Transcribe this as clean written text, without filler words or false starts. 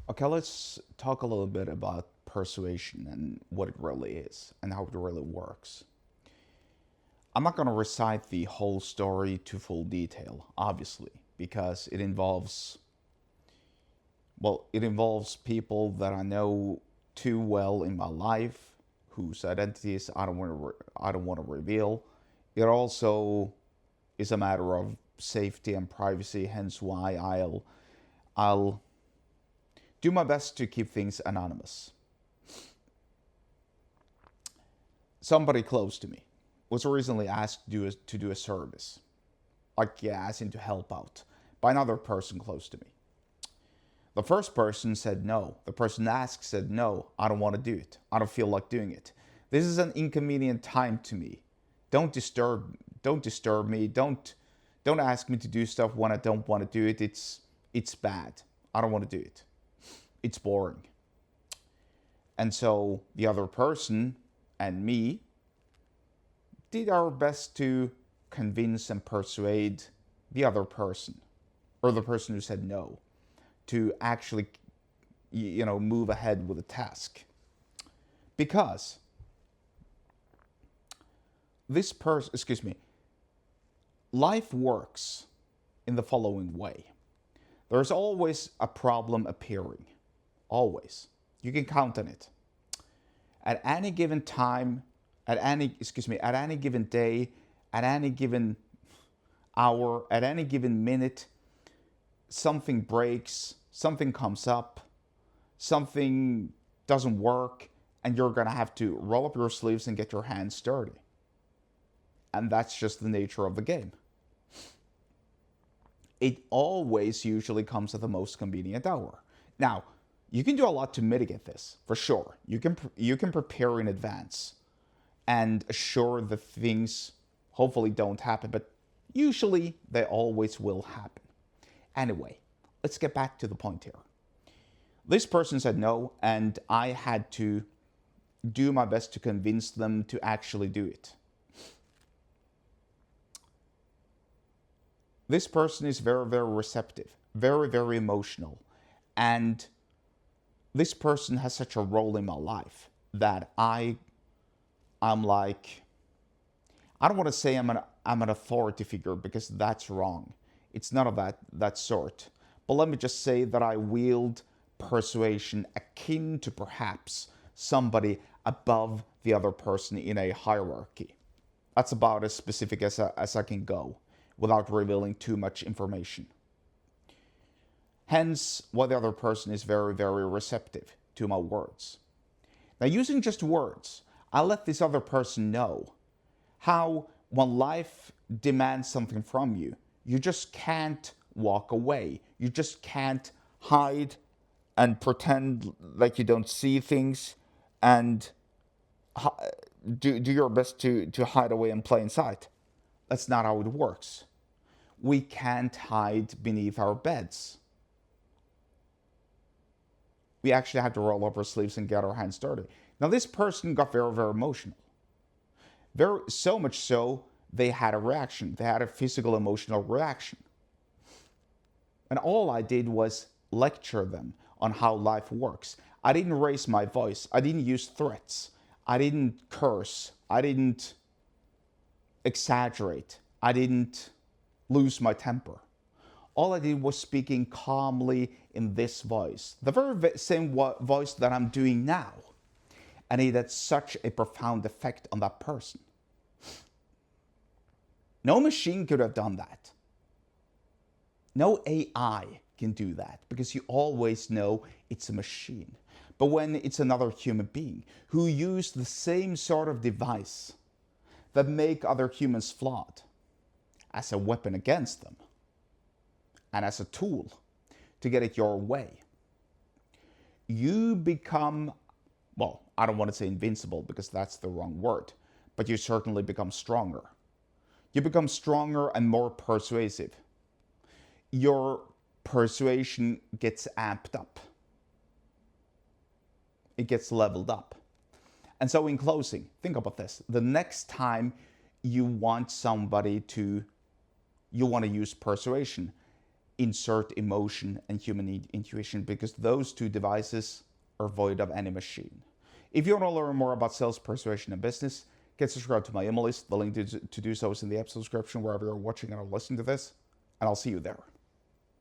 Okay, let's talk a little bit about persuasion and what it really is and how it really works. I'm not going to recite the whole story to full detail, obviously, because it involves people that I know too well in my life, whose identities I don't want to reveal. It also is a matter of safety and privacy, hence why I'll do my best to keep things anonymous. Somebody close to me was recently asked to do a service, like yeah, as in to help out, by another person close to me. The first person said no. The person asked said no, I don't want to do it. I don't feel like doing it. This is an inconvenient time to me. Don't disturb me. Don't ask me to do stuff when I don't want to do it. It's bad. I don't want to do it. It's boring. And so the other person and me did our best to convince and persuade the other person, or the person who said no, to actually, move ahead with the task. Because life works in the following way. There's always a problem appearing. Always. You can count on it. At any given time, at any given day, at any given hour, at any given minute, something breaks, something comes up, something doesn't work, and you're going to have to roll up your sleeves and get your hands dirty. And that's just the nature of the game. It always usually comes at the most convenient hour. Now, you can do a lot to mitigate this, for sure. You can prepare in advance and assure that things hopefully don't happen, but usually they always will happen. Anyway, let's get back to the point here. This person said no, and I had to do my best to convince them to actually do it. This person is very, very receptive, very, very emotional, and this person has such a role in my life that I'm like, I don't want to say I'm an authority figure because that's wrong. It's none of that sort. But let me just say that I wield persuasion akin to perhaps somebody above the other person in a hierarchy. That's about as specific as I can go without revealing too much information. Hence, why the other person is very, very receptive to my words. Now, using just words, I let this other person know how when life demands something from you, you just can't walk away. You just can't hide and pretend like you don't see things and do your best to hide away in plain sight. That's not how it works. We can't hide beneath our beds. We actually have to roll up our sleeves and get our hands dirty. Now, this person got very, very emotional. So much so, they had a reaction. They had a physical, emotional reaction. And all I did was lecture them on how life works. I didn't raise my voice. I didn't use threats. I didn't curse. I didn't exaggerate. I didn't lose my temper. All I did was speaking calmly in this voice, the very same voice that I'm doing now. And it had such a profound effect on that person. No machine could have done that. No AI can do that because you always know it's a machine. But when it's another human being who used the same sort of device that make other humans flawed as a weapon against them and as a tool to get it your way, you become, well, I don't want to say invincible because that's the wrong word, but you certainly become stronger. You become stronger and more persuasive. Your persuasion gets amped up. It gets leveled up. And so in closing, think about this. The next time you want to use persuasion, insert emotion and human intuition, because those two devices are void of any machine. If you want to learn more about sales, persuasion, and business, get subscribed to my email list. The link to do so is in the episode description wherever you're watching or listening to this, and I'll see you there.